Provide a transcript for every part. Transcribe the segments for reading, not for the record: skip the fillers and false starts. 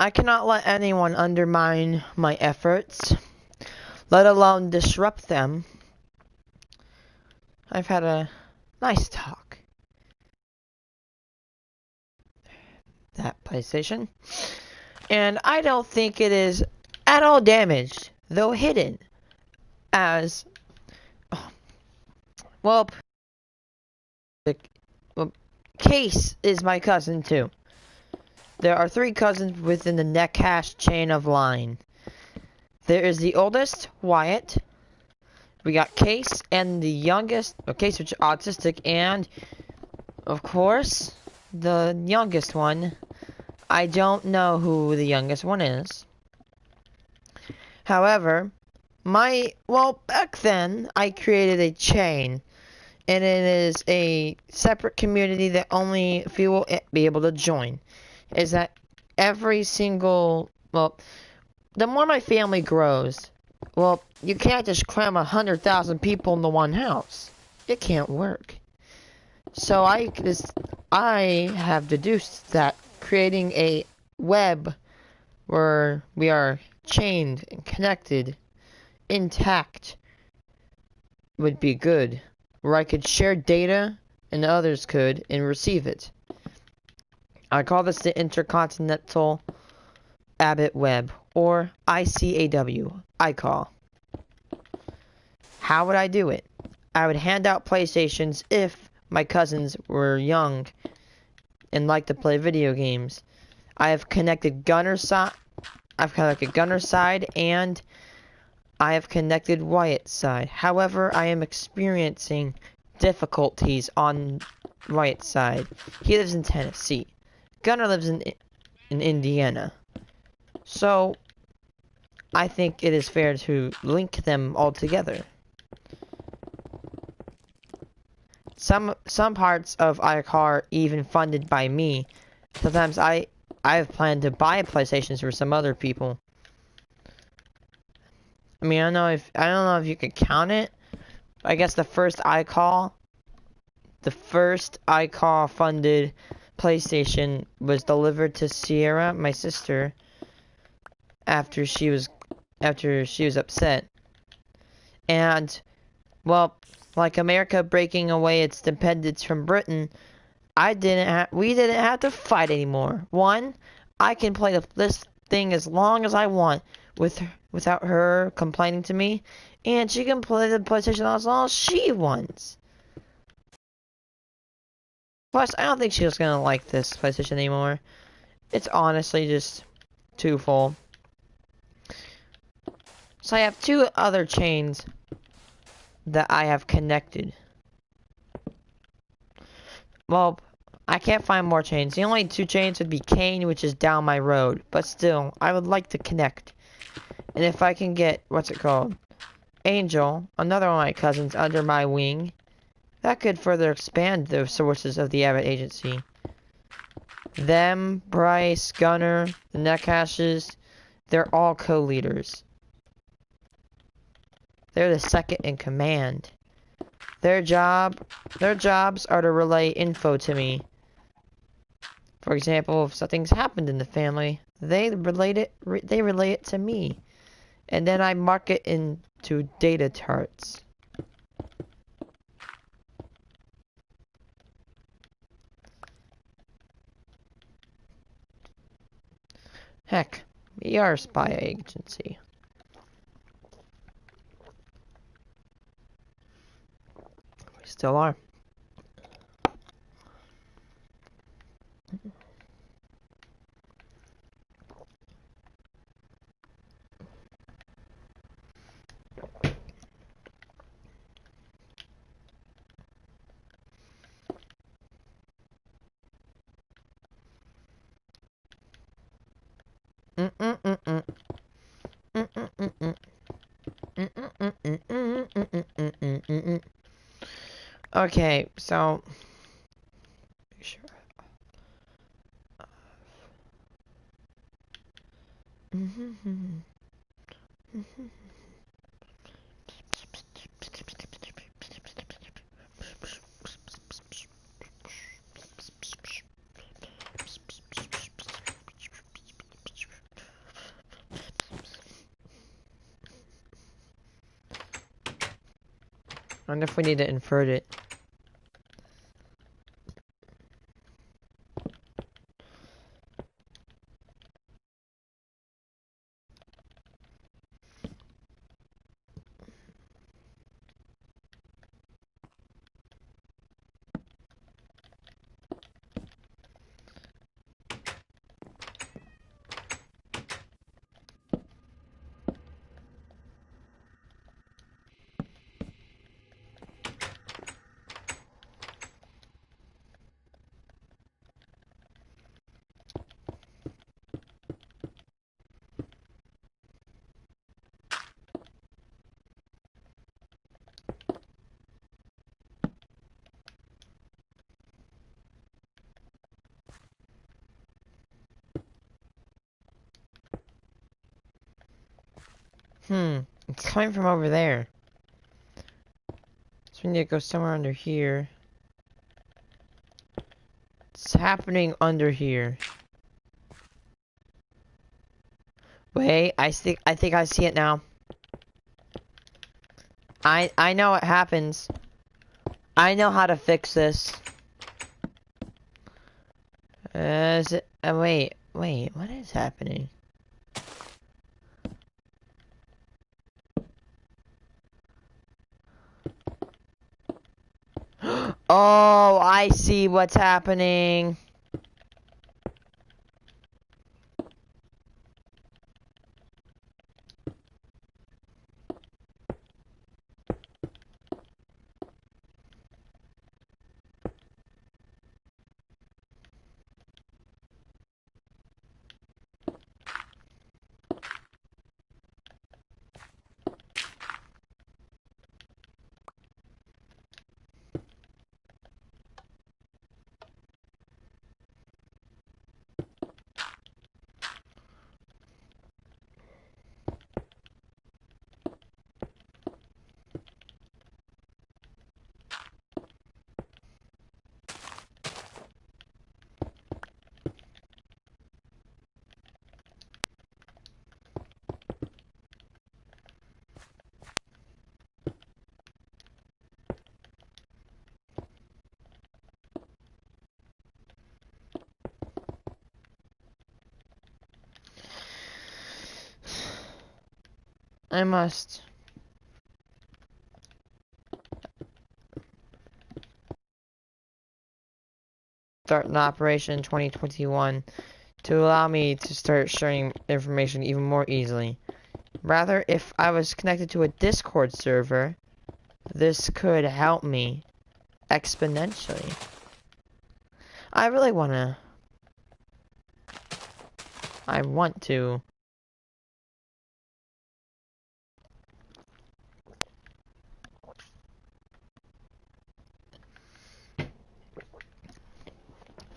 I cannot let anyone undermine my efforts, let alone disrupt them. I've had a nice talk. That PlayStation. And I don't think it is at all damaged, though hidden, as... Well, Case is my cousin too. There are 3 cousins within the Netcash chain of line. There is the oldest, Wyatt. We got Case and the youngest, Case which is autistic, and of course, the youngest one. I don't know who the youngest one is. However, back then, I created a chain, and it is a separate community that only few will be able to join. Is that every single, the more my family grows, you can't just cram 100,000 people into one house. It can't work. So I have deduced that creating a web where we are chained and connected, intact, would be good. Where I could share data and others could and receive it. I call this the Intercontinental Abbott Web, or ICAW, ICAW. How would I do it? I would hand out PlayStations if my cousins were young and liked to play video games. I have connected Gunner's side, and I have connected Wyatt's side. However, I am experiencing difficulties on Wyatt's side. He lives in Tennessee. Gunner lives in Indiana. So, I think it is fair to link them all together. Some parts of ICAR are even funded by me. Sometimes I have planned to buy PlayStations for some other people. I mean, I don't know if you could count it. I guess the first ICAW funded PlayStation was delivered to Sierra, my sister, after she was upset. And like America breaking away its dependence from Britain, we didn't have to fight anymore. One, I can play this thing as long as I want without her complaining to me, and she can play the PlayStation as long as she wants. Plus, I don't think she's gonna like this PlayStation anymore. It's honestly just too full. So I have 2 other chains that I have connected. Well, I can't find more chains. The only 2 chains would be Kane, which is down my road. But still, I would like to connect. And if I can get, Angel, another one of my cousins, under my wing, that could further expand the sources of the Abbott Agency. Them, Bryce, Gunner, the Netcashes, they're all co-leaders. They're the second in command. Their jobs are to relay info to me. For example, if something's happened in the family, they relay it to me. And then I mark it into data charts. Heck, we are a spy agency. We still are. Okay, so make sure. I wonder if we need to invert it. It's coming from over there. So we need to go somewhere under here. It's happening under here. Wait, I think I see it now. I know what happens. I know how to fix this. Is it? Wait, what is happening? Oh, I see what's happening. I must. Start an operation in 2021 to allow me to start sharing information even more easily. Rather, if I was connected to a Discord server, this could help me exponentially. I really wanna. I want to.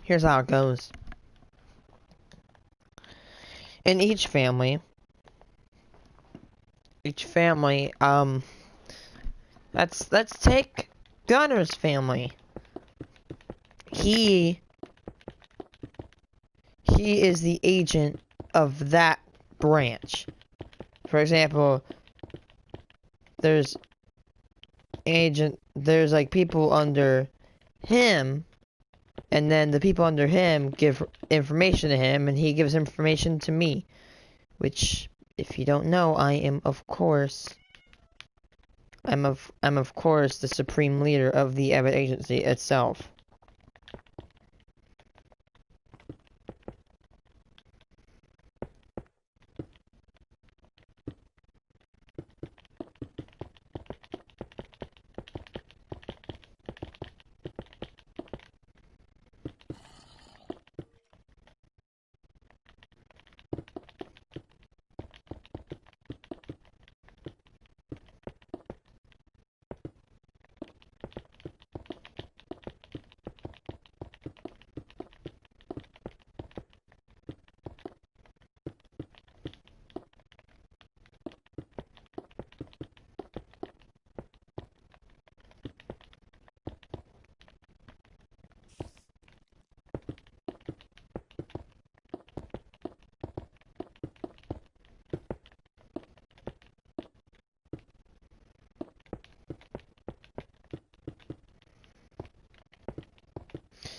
Here's how it goes. In each family, let's take Gunner's family. He is the agent of that branch. For example, there's like people under him, and then the people under him give information to him, and he gives information to me. Which, if you don't know, I'm of course the supreme leader of the Abbott agency itself.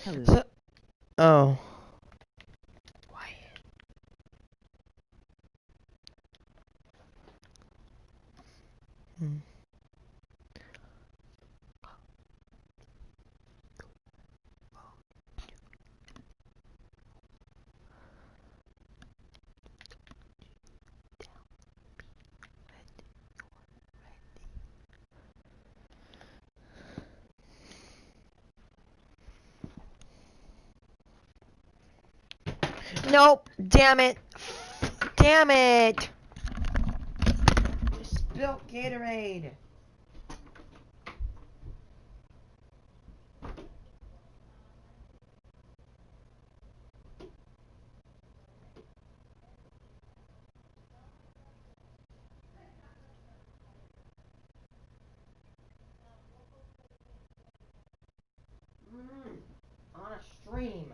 So, oh. Hmm. Nope. Damn it. Damn it. I spilled Gatorade. On a stream.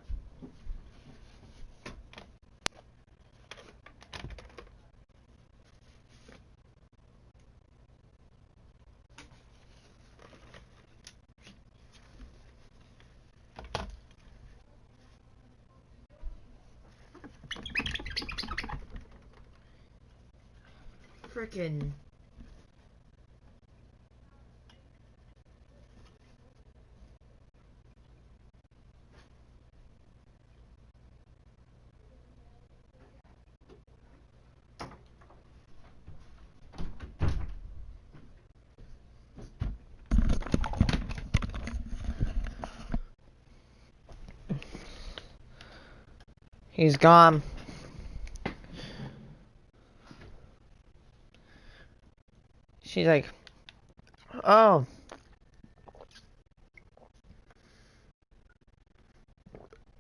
Frickin'. He's gone. She's like, oh.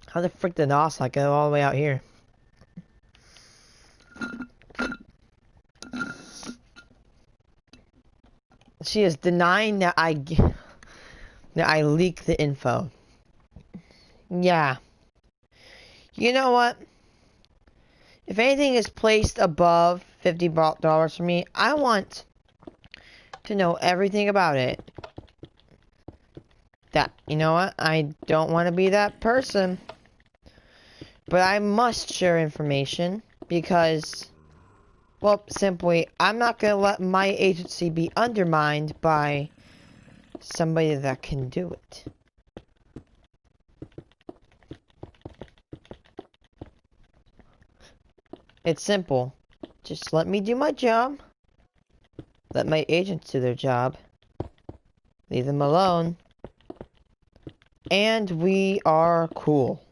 How the frick did Ocelot go all the way out here? She is denying that I leaked the info. Yeah. You know what? If anything is placed above $50 for me, I want to know everything about it. You know what? I don't want to be that person. But I must share information because, well, simply, I'm not going to let my agency be undermined by somebody that can do it. It's simple. Just let me do my job. Let my agents do their job. Leave them alone. And we are cool.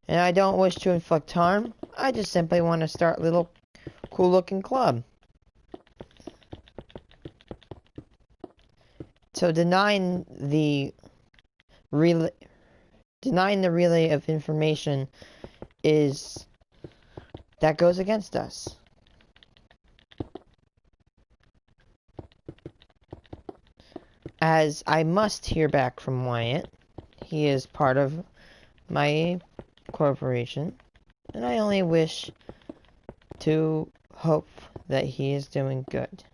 And I don't wish to inflict harm. I just simply want to start a little cool-looking club. So denying the relay of information that goes against us. As I must hear back from Wyatt. He is part of my corporation, and I only wish to hope that he is doing good.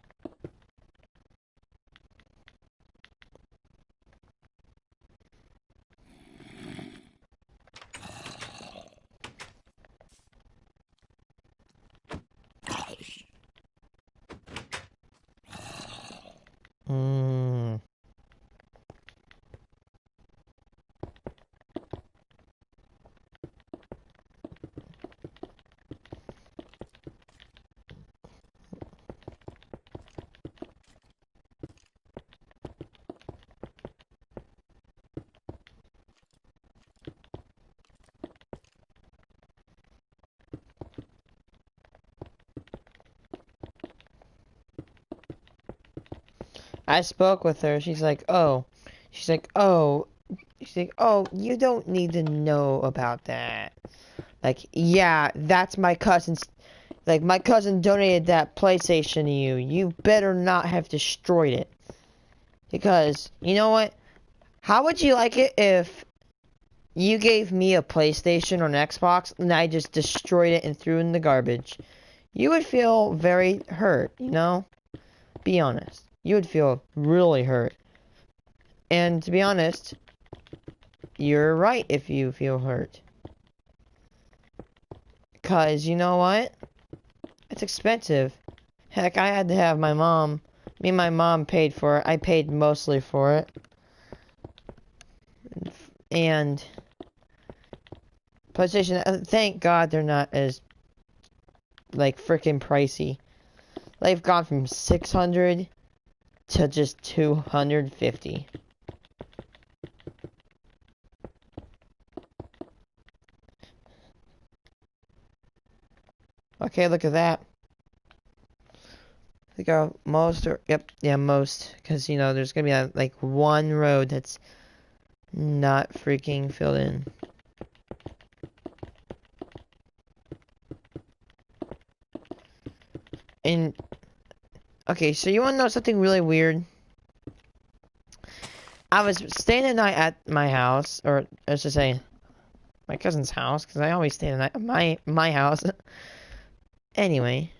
I spoke with her. She's like, oh, you don't need to know about that. Like, yeah, that's my cousin's. Like, my cousin donated that PlayStation to you. You better not have destroyed it. Because, you know what? How would you like it if you gave me a PlayStation or an Xbox and I just destroyed it and threw it in the garbage? You would feel very hurt, you know? Be honest. You would feel really hurt. And to be honest, you're right if you feel hurt. Cause you know what? It's expensive. Heck, I had to have my mom. Me and my mom paid for it. I paid mostly for it. And PlayStation, thank God they're not as, like, freaking pricey. They've gone from 600 to just 250. Okay, look at that. I think most, or, yep, yeah, most. Because, you know, there's gonna be, like, one road that's not freaking filled in. And, okay, so you wanna know something really weird? I was staying the night at my house, or let's just say, my cousin's house, because I always stay the night at my house. Anyway.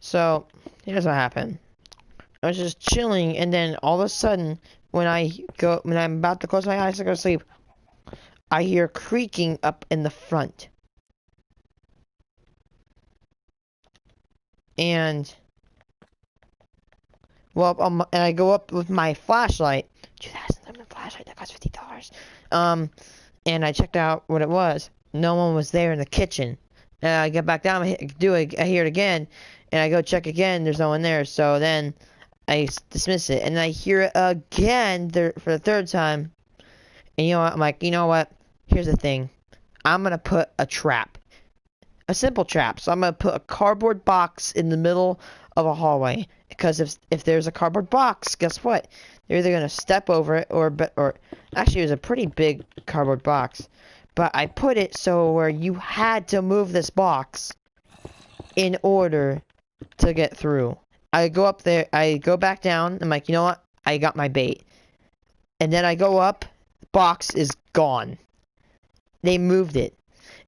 So, here's what happened. I was just chilling, and then all of a sudden, when I'm about to close my eyes to go to sleep, I hear creaking up in the front. And, well, and I go up with my flashlight. 2011 flashlight that cost $50. And I checked out what it was. No one was there in the kitchen. And I get back down, I hear it again, and I go check again. There's no one there. So then I dismiss it, and I hear it again for the third time. And you know what? I'm like, you know what? Here's the thing. I'm gonna put a trap, a simple trap. So I'm gonna put a cardboard box in the middle of a hallway, because if there's a cardboard box, guess what? They're either gonna step over it, or actually it was a pretty big cardboard box. But I put it so where you had to move this box in order to get through. I go up there, I go back down, I'm like, you know what? I got my bait. And then I go up, box is gone. They moved it.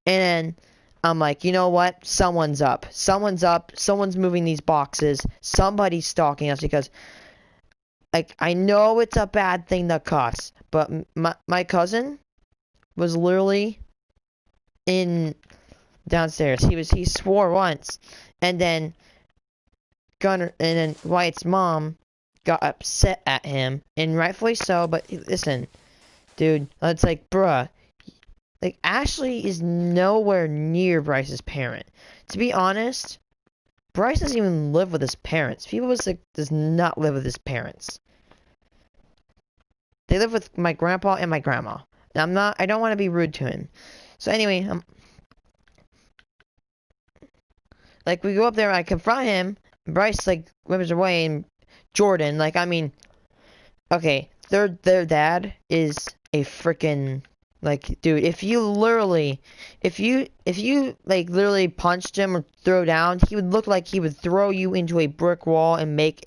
And then I'm like, you know what? Someone's up. Someone's up. Someone's moving these boxes. Somebody's stalking us, because, like, I know it's a bad thing to cuss, but my cousin was literally in downstairs. He swore once, and then Wyatt's mom got upset at him, and rightfully so. But listen, dude, it's like, bruh, like, Ashley is nowhere near Bryce's parent. To be honest, Bryce doesn't even live with his parents. Does not live with his parents. They live with my grandpa and my grandma. And I don't want to be rude to him. So anyway, like, we go up there, I confront him, Bryce, like, whippers away, and Jordan, like, I mean, okay, their dad is a freaking, like, dude, if you literally punched him or throw down, he would look like he would throw you into a brick wall and like,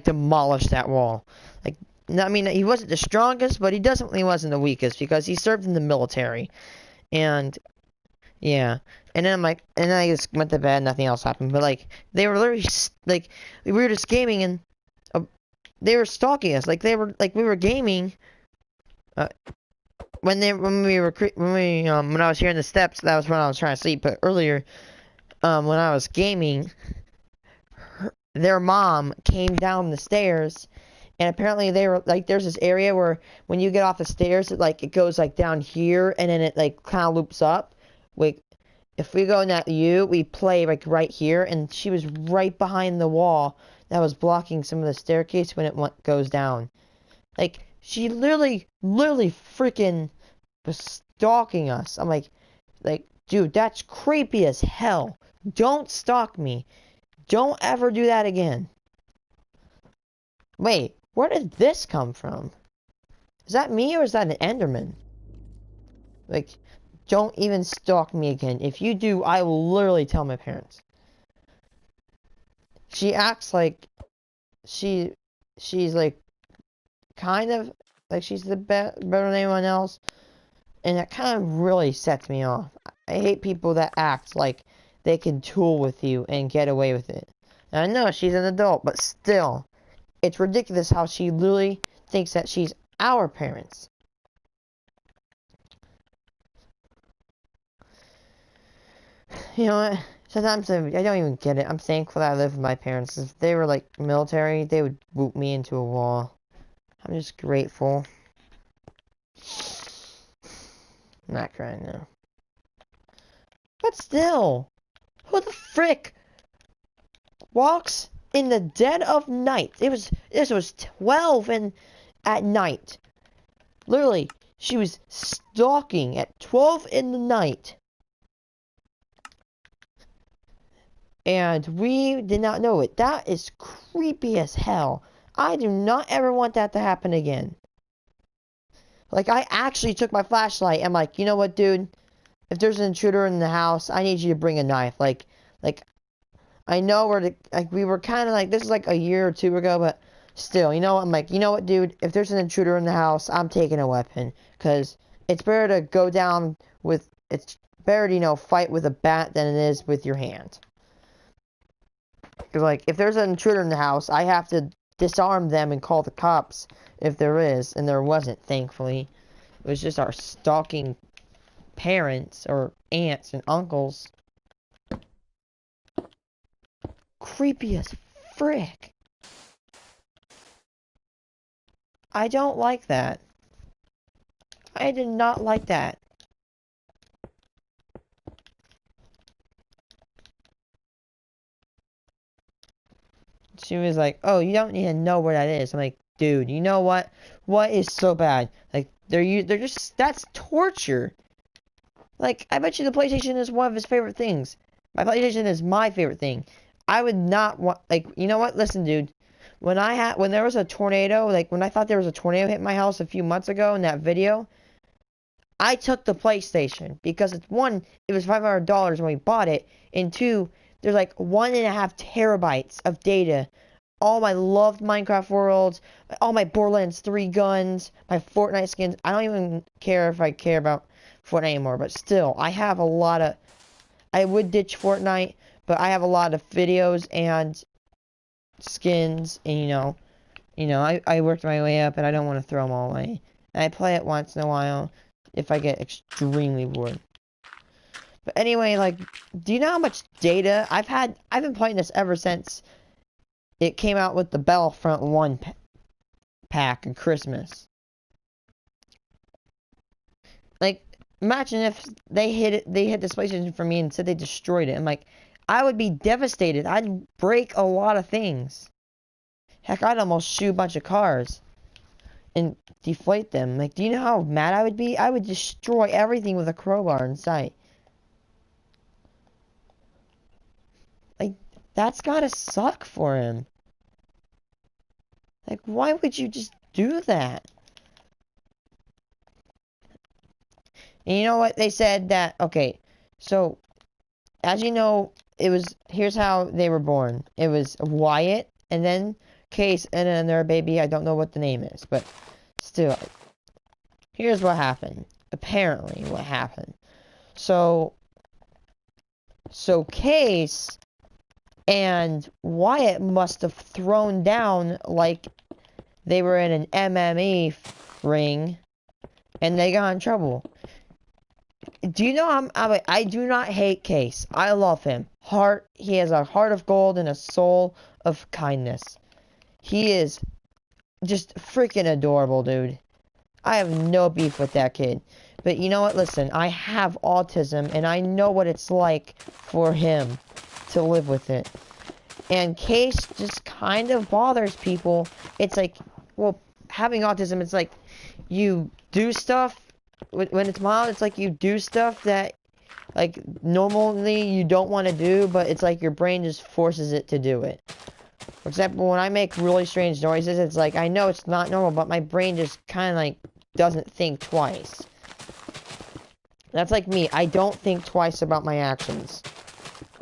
demolish that wall. Like, I mean, he wasn't the strongest, but he definitely wasn't the weakest, because he served in the military. And, yeah. And then I just went to bed, nothing else happened. But, like, they were literally, like, we were just gaming, and they were stalking us. Like, we were gaming, when I was hearing the steps, that was when I was trying to sleep. But earlier, when I was gaming, their mom came down the stairs, and apparently they were, like, there's this area where when you get off the stairs, it goes, like, down here, and then it, like, kind of loops up. Like, if we go in that we play, like, right here, and she was right behind the wall that was blocking some of the staircase when it goes down. Like, she literally freaking was stalking us. I'm like, dude, that's creepy as hell. Don't stalk me. Don't ever do that again. Wait, where did this come from? Is that me, or is that an Enderman? Like, don't even stalk me again. If you do, I will literally tell my parents. She acts like she's like, kind of like she's better than anyone else, And that kind of really sets me off. I hate people that act like they can tool with you and get away with it. And I know she's an adult, but still, it's ridiculous how she literally thinks that she's our parents. You know what? Sometimes I don't even get it. I'm thankful that I live with my parents. If they were like military, they would boot me into a wall. I'm just grateful. I'm not crying now. But still, who the frick walks in the dead of night? This was 12 at night. Literally, she was stalking at 12 in the night. And we did not know it. That is creepy as hell. I do not ever want that to happen again. Like, I actually took my flashlight. I'm like, you know what, dude? If there's an intruder in the house, I need you to bring a knife. Like, I know we were kind of like, this is like a year or two ago, but still, you know, I'm like, you know what, dude? If there's an intruder in the house, I'm taking a weapon. Because it's better to go down with, it's better to, you know, fight with a bat than it is with your hand. Because, like, if there's an intruder in the house, I have to disarm them and call the cops if there is, and there wasn't, thankfully. It was just our stalking parents or aunts and uncles. Creepy as frick. I don't like that. I did not like that. She was like, oh, you don't need to know where that is. I'm like, dude, you know what? What is so bad? Like, they're just, that's torture. Like, I bet you the PlayStation is one of his favorite things. My PlayStation is my favorite thing. I would not want, like, you know what? Listen, dude. When there was a tornado, like, when I thought there was a tornado hit my house a few months ago in that video, I took the PlayStation. Because it's one, it was $500 when we bought it. And two, there's like 1.5 terabytes of data. All my loved Minecraft worlds, all my Borderlands 3 guns, my Fortnite skins. I don't even care if I care about Fortnite anymore, but still, I have a lot of... I would ditch Fortnite, but I have a lot of videos and skins, and I worked my way up, and I don't want to throw them all away. And I play it once in a while if I get extremely bored. But anyway, like, do you know how much data I've been playing this ever since it came out with the Battlefront 1 pack at Christmas. Like, imagine if they hit this PlayStation for me and said they destroyed it. I'm like, I would be devastated. I'd break a lot of things. Heck, I'd almost shoot a bunch of cars and deflate them. Like, do you know how mad I would be? I would destroy everything with a crowbar in sight. Like, that's gotta suck for him. Like, why would you just do that? And you know what? They said that, okay, so, as you know, here's how they were born. It was Wyatt, and then Case, and then their baby, I don't know what the name is, but still, here's what happened. Apparently, what happened. So Case and Wyatt must have thrown down like they were in an MMA ring, and they got in trouble. Do you know I do not hate Case. I love him. He has a heart of gold and a soul of kindness. He is just freaking adorable, dude. I have no beef with that kid. But you know what? Listen, I have autism, and I know what it's like for him to live with it. And Case just kind of bothers people. It's like, well, having autism, it's like you do stuff. When it's mild, it's like you do stuff that, like, normally you don't want to do, but it's like your brain just forces it to do it. For example, when I make really strange noises, it's like, I know it's not normal, but my brain just kind of, like, doesn't think twice. That's like me. I don't think twice about my actions.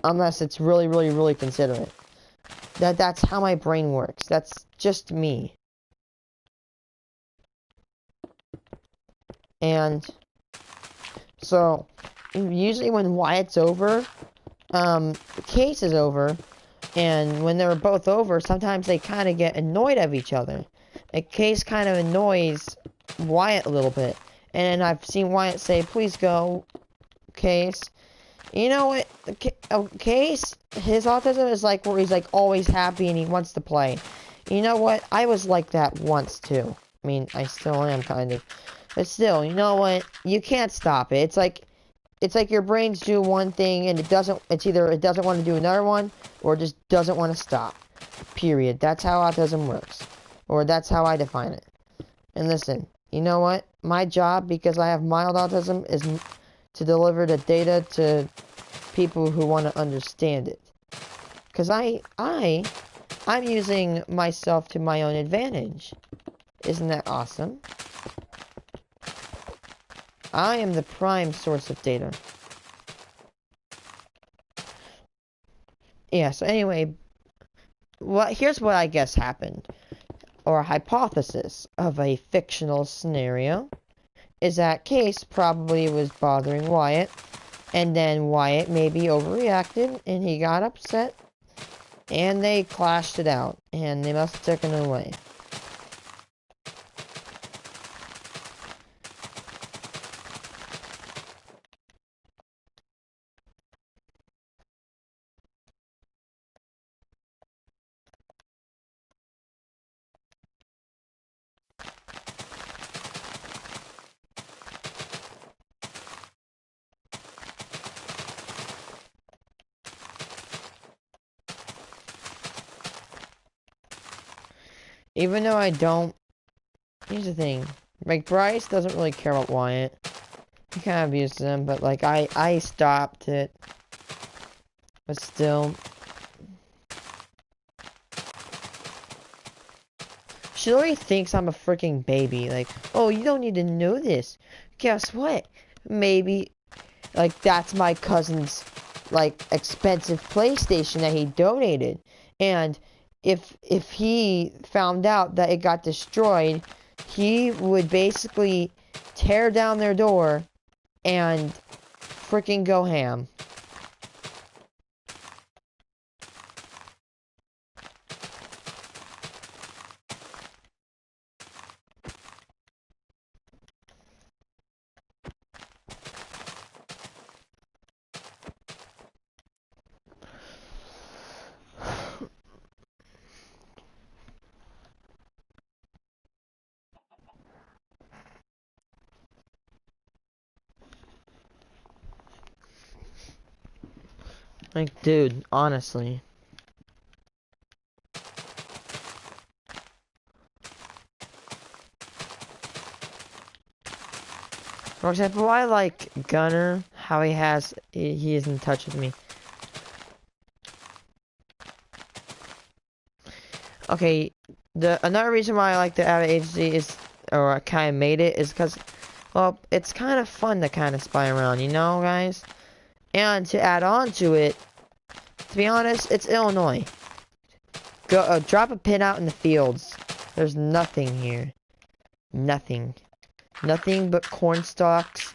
Unless it's really, really, really considerate. That's how my brain works. That's just me. And So, usually when Wyatt's over, the case is over, and when they're both over, sometimes they kind of get annoyed of each other. The case kind of annoys Wyatt a little bit. And I've seen Wyatt say, please go, Case. You know what? Case, his autism is like where he's like always happy and he wants to play. You know what? I was like that once too. I mean, I still am kind of. But still, you know what? You can't stop it. It's like your brains do one thing and it's either it doesn't want to do another one or it just doesn't want to stop. Period. That's how autism works. Or that's how I define it. And listen, you know what? My job, because I have mild autism, is to deliver the data to people who want to understand it. Because I'm using myself to my own advantage. Isn't that awesome? I am the prime source of data. Yeah, so anyway, here's what I guess happened. Or a hypothesis of a fictional scenario is that Case probably was bothering Wyatt, and then Wyatt maybe overreacted and he got upset and they clashed it out and they must have taken it away. Even though I don't, here's the thing, like Bryce doesn't really care about Wyatt. He kind of abuses him, but like I stopped it. But still, she already thinks I'm a freaking baby. Like, oh, you don't need to know this. Guess what? Maybe, like, that's my cousin's, like, expensive PlayStation that he donated. And if he found out that it got destroyed, he would basically tear down their door and freaking go ham. Like, dude, honestly. For example, I like Gunner, how he is in touch with me. Okay, another reason why I like the Abbott agency is, or I kind of made it, is because, well, it's kind of fun to kind of spy around, you know, guys? And to add on to it, to be honest, it's Illinois. Go, drop a pin out in the fields. There's nothing here. Nothing. Nothing but corn stalks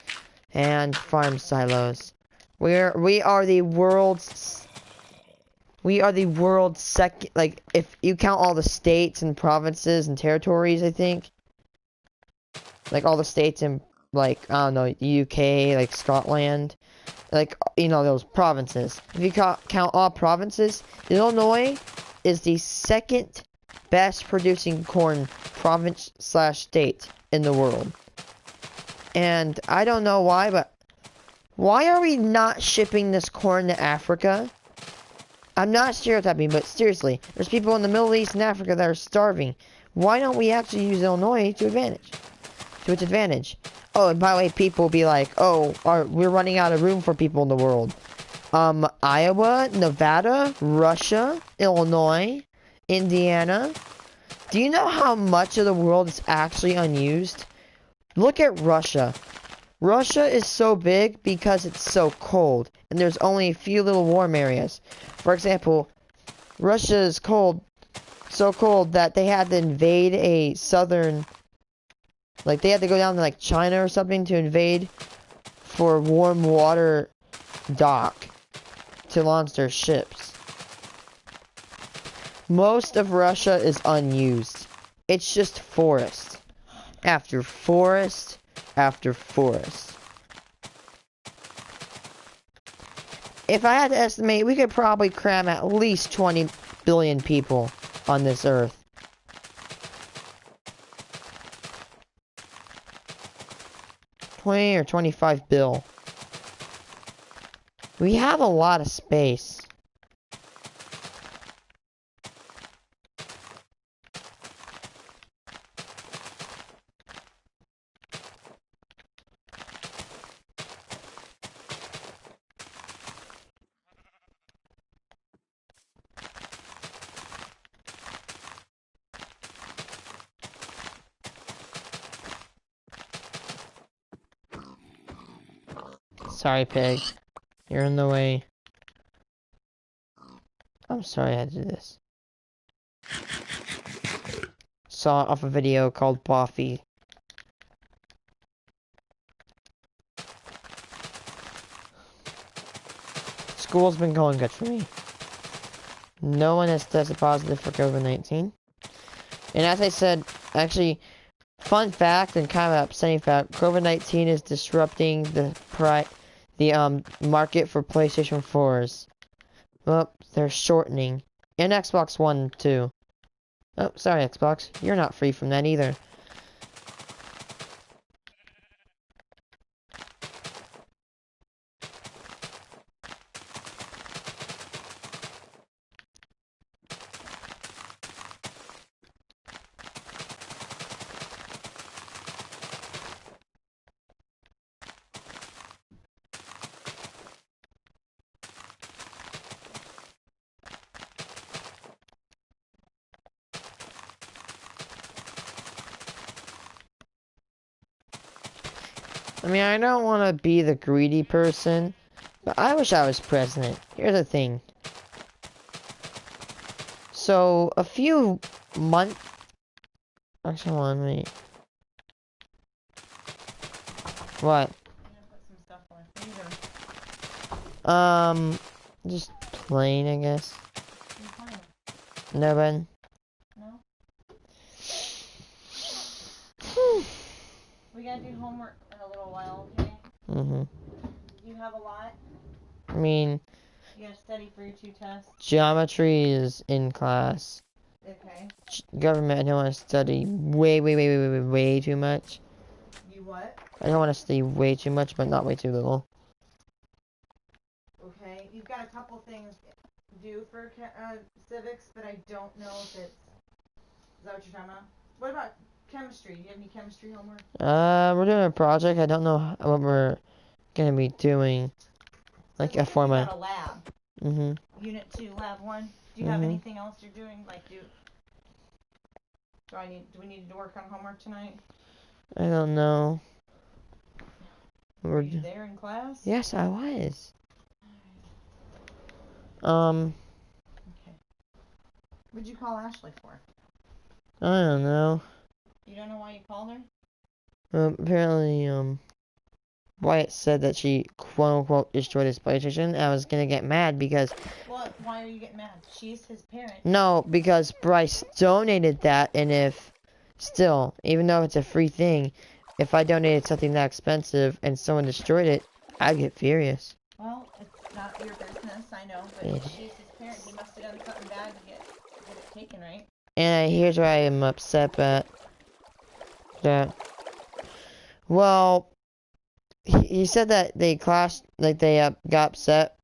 and farm silos. We are the world's second, like, if you count all the states and provinces and territories, I think. Like, all the states in, like, I don't know, UK, like, Scotland. Like, you know, those provinces. If you count all provinces, Illinois is the second best producing corn province / state in the world. And I don't know why, but why are we not shipping this corn to Africa? I'm not stereotyping, but seriously, there's people in the Middle East and Africa that are starving. Why don't we actually use Illinois to its advantage? Oh, and by the way, people will be like, oh, we're running out of room for people in the world. Iowa, Nevada, Russia, Illinois, Indiana. Do you know how much of the world is actually unused? Look at Russia. Russia is so big because it's so cold, and there's only a few little warm areas. For example, Russia is cold, so cold that they had to invade a southern, like they had to go down to like China or something to invade for warm water dock to launch their ships. Most of Russia is unused. It's just forest after forest after forest. If I had to estimate, we could probably cram at least 20 billion people on this earth. Or 25 bill. We have a lot of space. Sorry, pig. You're in the way. I'm sorry I had to do this. Saw off a video called Buffy. School's been going good for me. No one has tested positive for COVID-19. And as I said, actually, fun fact and kind of upsetting fact, COVID-19 is disrupting the market for PlayStation 4s. Well, they're shortening. And Xbox One, too. Oh, sorry, Xbox. You're not free from that either. I mean, I don't want to be the greedy person, but I wish I was president. Here's the thing. So, a few months... Actually, hold on, wait. What? Just plain, I guess. No, Ben? No? We gotta do homework in a little while, okay? Mm-hmm. You have a lot? I mean... You gotta study for your 2 tests? Geometry is in class. Okay. Government, I don't want to study way too much. You what? I don't want to study way too much, but not way too little. Okay. You've got a couple things due for civics, but I don't know if it's... Is that what you're talking about? What about chemistry? Do you have any chemistry homework? We're doing a project. I don't know what we're gonna be doing. Like a format. You got a lab. Mm-hmm. Unit 2, lab 1. Do you have anything else you're doing? Like, do we need to work on homework tonight? I don't know. Were you there in class? Yes, I was. Okay. What'd you call Ashley for? I don't know. You don't know why you called her? Apparently, Wyatt said that she quote-unquote destroyed his PlayStation. I was gonna get mad because... Well, why are you getting mad? She's his parent. No, because Bryce donated that, and if... Still, even though it's a free thing, if I donated something that expensive and someone destroyed it, I'd get furious. Well, it's not your business, I know, but she's his parent. He must have done something bad to get it taken, right? And here's where I am upset at. That... Well... He said that they clashed, like they got upset,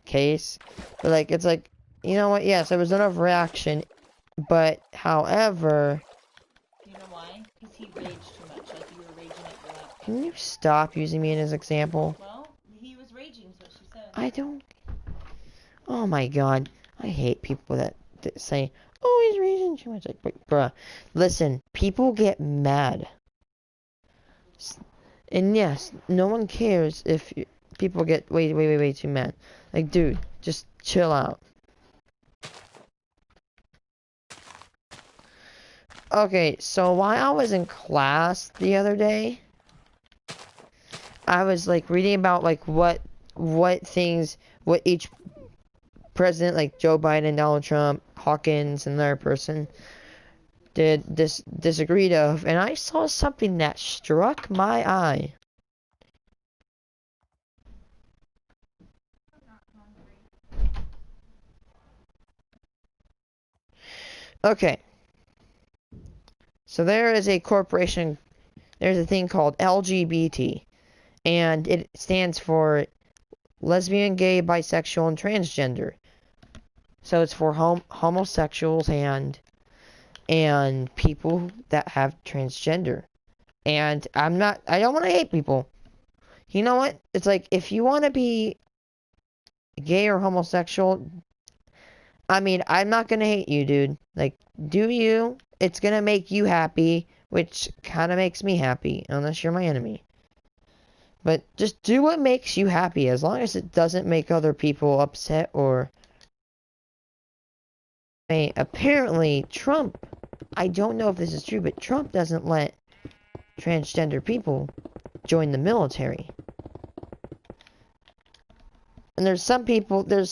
case, but like, it's like, you know what, yes, there was an overreaction, but, however... You know why? Because he raged too much, like you were raging at your lap. Can you stop using me as an example? Well, he was raging, is what she said. I don't... Oh my god, I hate people that say, oh, he's raging too much, like, wait, bruh, listen, people get mad. And yes, no one cares if people get way too mad. Like, dude, just chill out. Okay, so while I was in class the other day, I was like reading about like what each president, like Joe Biden, Donald Trump, Hawkins, and another person did disagreed of, and I saw something that struck my eye. Okay. So there is a corporation, there's a thing called LGBT, and it stands for lesbian, gay, bisexual, and transgender. So it's for homosexuals and people that have transgender. And I don't want to hate people. You know what? It's like, if you want to be gay or homosexual, I mean, I'm not gonna hate you, dude. Like, do you? It's gonna make you happy, which kind of makes me happy, unless you're my enemy. But just do what makes you happy, as long as it doesn't make other people upset or... Apparently, Trump, I don't know if this is true, but Trump doesn't let transgender people join the military. And there's some people who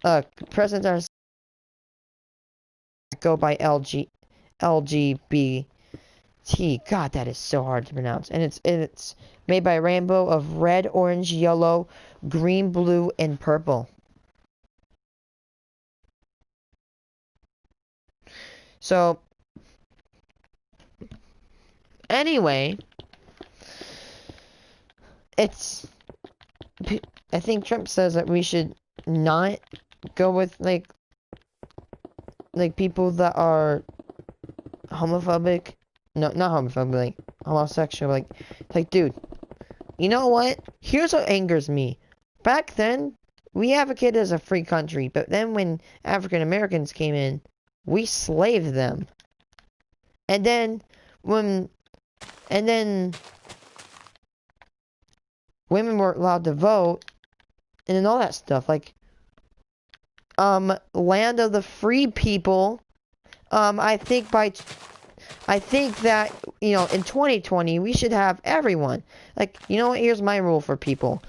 are, presidents are go by LGBT. God, that is so hard to pronounce. And it's made by a rainbow of red, orange, yellow, green, blue, and purple. So, anyway, I think Trump says that we should not go with like people that are homophobic. No, not homophobic, like homosexual. Like, dude, you know what? Here's what angers me. Back then, we advocated as a free country, but then when African Americans came in, we slaved them. And then women weren't allowed to vote, and then all that stuff. Like, land of the free people. I think that, in 2020, we should have everyone. Like, you know what? Here's my rule for people.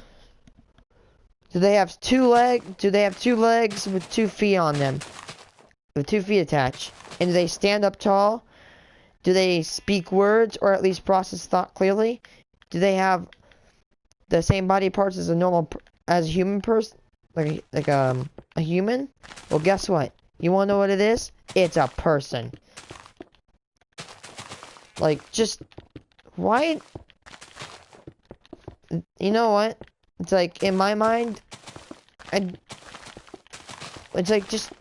Do they have two legs with 2 feet on them? With 2 feet attached? And do they stand up tall? Do they speak words or at least process thought clearly? Do they have the same body parts as a human person? Like a human? Well, guess what? You wanna know what it is? It's a person. Like, just why? You know what? It's like, in my mind, it's like, just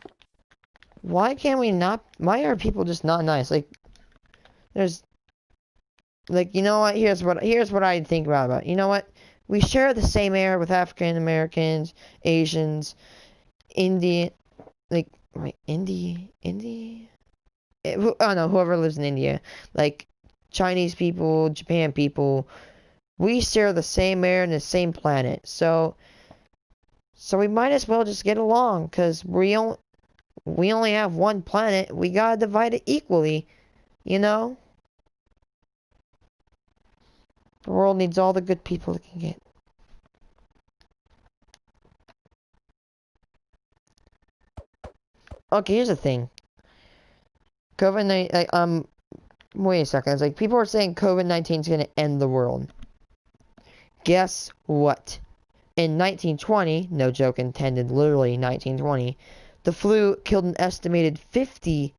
why can't we not? Why are people just not nice? Like, there's, like, you know what? Here's what I think about it. You know what? We share the same air with African Americans, Asians, Indian, like, right, oh no, whoever lives in India, like Chinese people, Japan people, we share the same air and the same planet. So we might as well just get along, because we only have one planet. We gotta divide it equally, you know? The world needs all the good people it can get. Okay, here's the thing. COVID-19, wait a second. It's like, people are saying COVID-19 is gonna end the world. Guess what? In 1920, no joke intended, literally 1920, the flu killed an estimated 50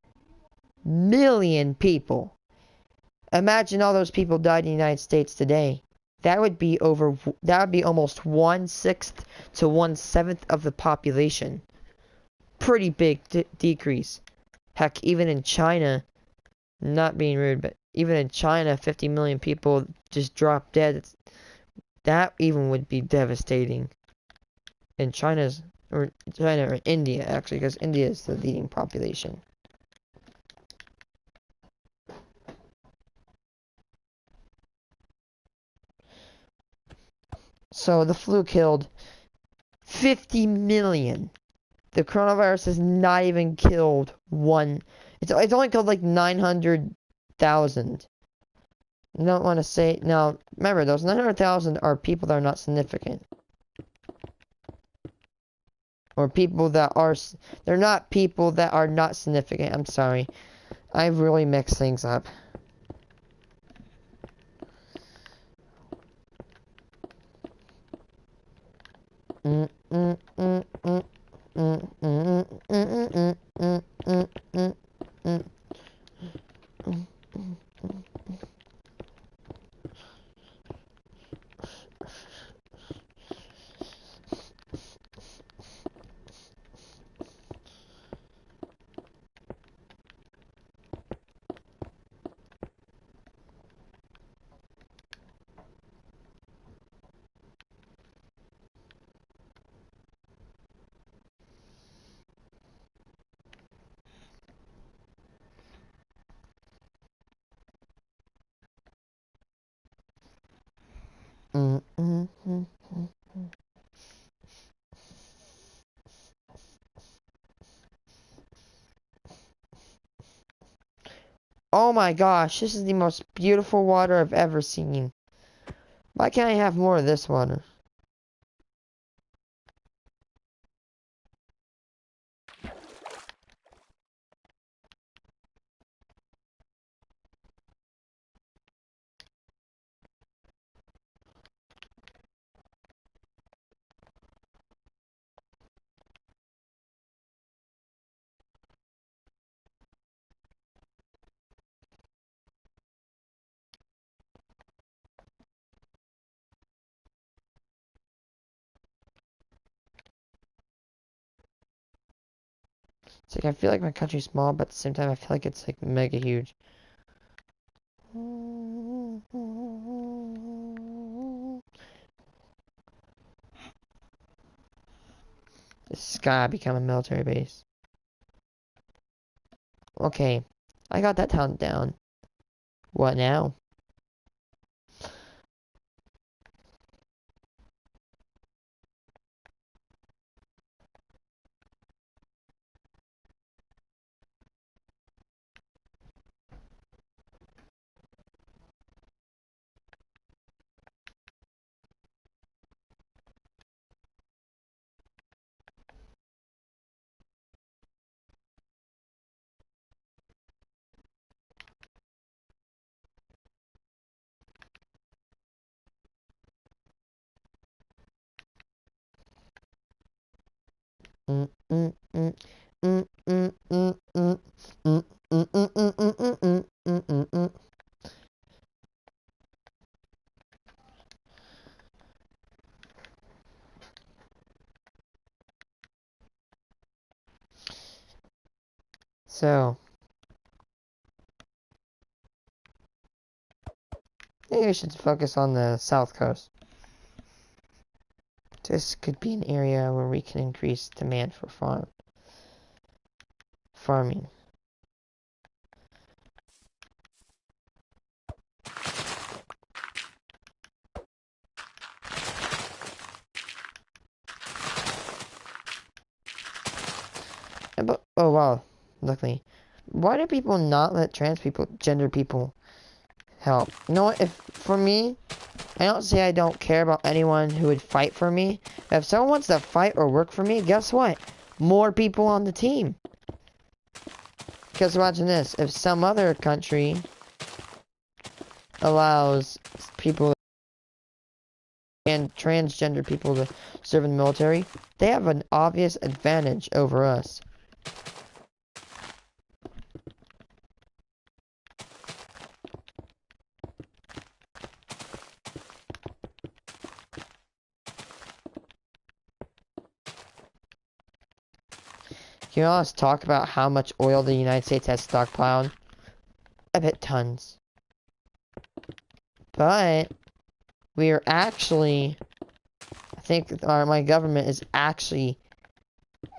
million people. Imagine all those people died in the United States today. That would be almost 1/6 to 1/7 of the population. Pretty big decrease. Heck, even in China, not being rude, but even in China, 50 million people just dropped dead. That even would be devastating. In China or India, actually, because India is the leading population. So the flu killed 50 million. The coronavirus has not even killed one. It's only killed like 900,000. You don't want to say... Now, remember, those 900,000 are people that are not significant. Or people that are... They're not people that are not significant. I'm sorry. I've really mixed things up. Oh my gosh, this is the most beautiful water I've ever seen. Why can't I have more of this water? It's like I feel like my country's small, but at the same time I feel like it's like mega huge. This has gotta become a military base. Okay, I got that town down. What now? So, maybe we should focus on the south coast. This could be an area where we can increase demand for farming. But, oh wow, luckily. Why do people not let trans people, gender people, help? You know what, if, for me, I don't say I don't care about anyone who would fight for me. If someone wants to fight or work for me, guess what? More people on the team. Because imagine this, if some other country allows people and transgender people to serve in the military, they have an obvious advantage over us. Can you all just talk about how much oil the United States has stockpiled? I bet tons. But we are actually, I think my government is actually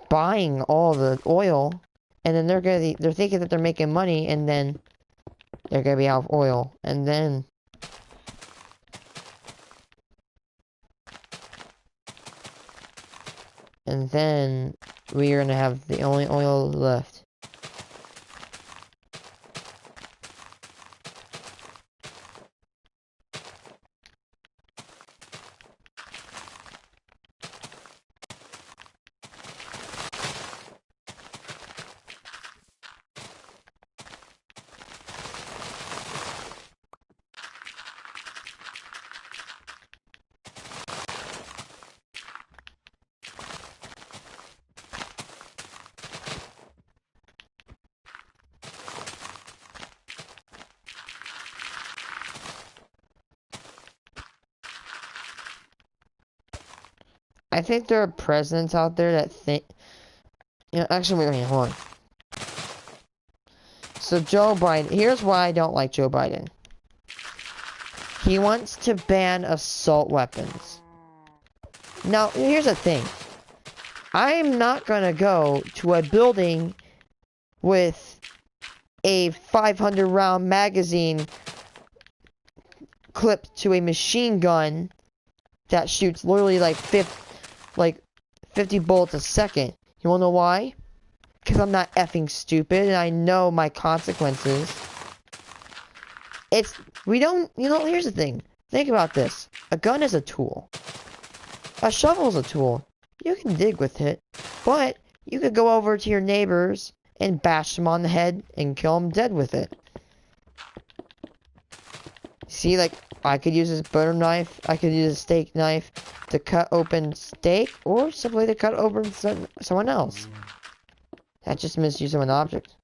buying all the oil, and then they're thinking that they're making money, and then they're gonna be out of oil, and then we are gonna have the only oil left. I think there are presidents out there that think... You know, actually, wait, hold on. So Joe Biden, here's why I don't like Joe Biden. He wants to ban assault weapons. Now, here's the thing. I'm not gonna go to a building with a 500 round magazine clipped to a machine gun that shoots literally like 50 bullets a second. You wanna know why? Because I'm not effing stupid and I know my consequences. Here's the thing. Think about this. A gun is a tool. A shovel is a tool. You can dig with it, but you could go over to your neighbors and bash them on the head and kill them dead with it. See, like, I could use this butter knife, I could use a steak knife to cut open steak, or simply to cut open someone else. That's just misuse of an object.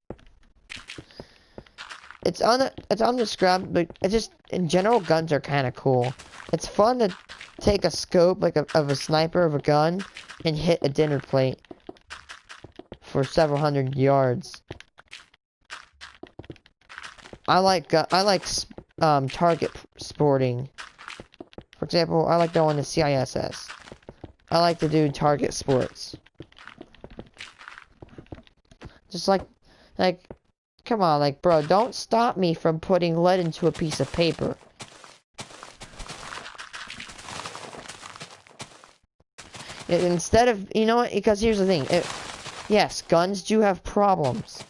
It's undescribed, but it's just, in general, guns are kind of cool. It's fun to take a scope, like, of a sniper of a gun, and hit a dinner plate for several hundred yards. I like target sporting. For example, I like going to CISS. I like to do target sports. Just like, come on, like, bro, don't stop me from putting lead into a piece of paper. Instead of, you know what, because here's the thing. Yes, guns do have problems.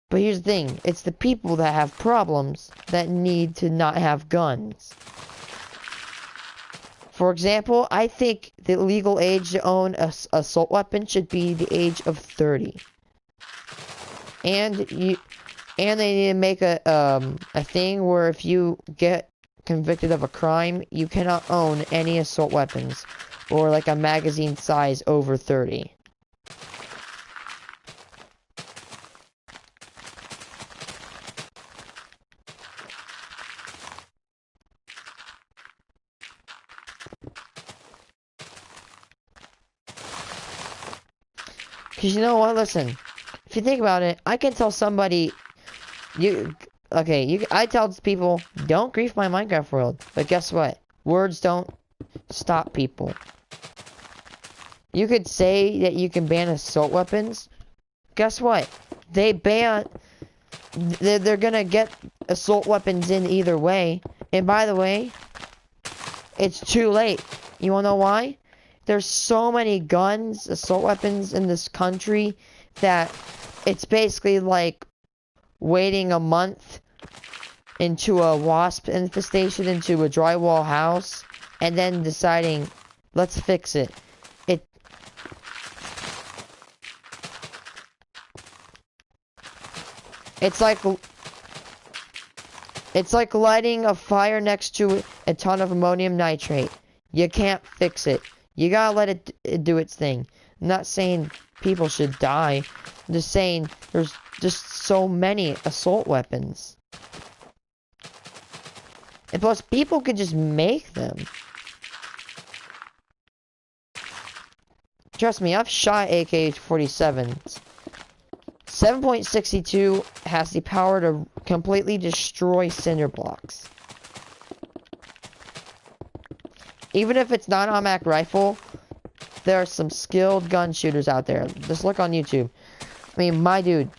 But here's the thing. It's the people that have problems that need to not have guns. For example, I think the legal age to own an assault weapon should be the age of 30. And they need to make a thing where if you get convicted of a crime, you cannot own any assault weapons or like a magazine size over 30. Cause you know what? Listen, if you think about it, I can tell somebody, I tell people, don't grief my Minecraft world. But guess what? Words don't stop people. You could say that you can ban assault weapons. Guess what? They're gonna get assault weapons in either way. And by the way, it's too late. You wanna know why? There's so many guns, assault weapons in this country that it's basically like waiting a month into a wasp infestation into a drywall house and then deciding, let's fix it. It's like lighting a fire next to a ton of ammonium nitrate. You can't fix it. You gotta let it do its thing. I'm not saying people should die. I'm just saying there's just so many assault weapons. And plus, people could just make them. Trust me, I've shot AK-47s. 7.62 has the power to completely destroy cinder blocks. Even if it's not an automatic rifle, there are some skilled gun shooters out there. Just look on YouTube. I mean, my dude,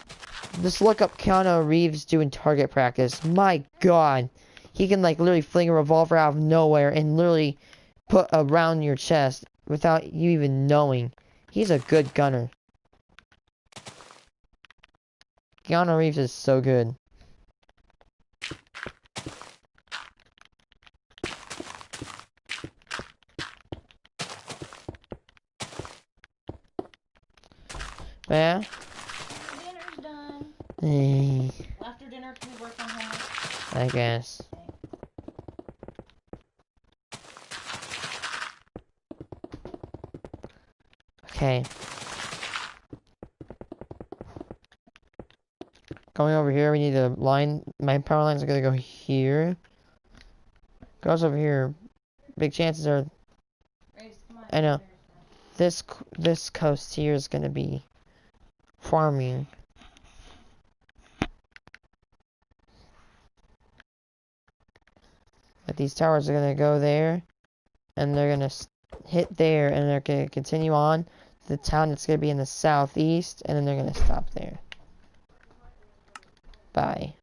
just look up Keanu Reeves doing target practice. My God, he can like literally fling a revolver out of nowhere and literally put a round in your chest without you even knowing. He's a good gunner. Keanu Reeves is so good. Yeah? Dinner's done. Hey, After dinner, can we work on homework? I guess. Okay. Going over here, we need a line. My power lines are gonna go here. Goes over here. Big chances are. Rayce, come on. I know. this coast here is gonna be farming. But these towers are gonna go there, and they're gonna hit there, and they're gonna continue on to the town that's gonna be in the southeast, and then they're gonna stop there. Bye.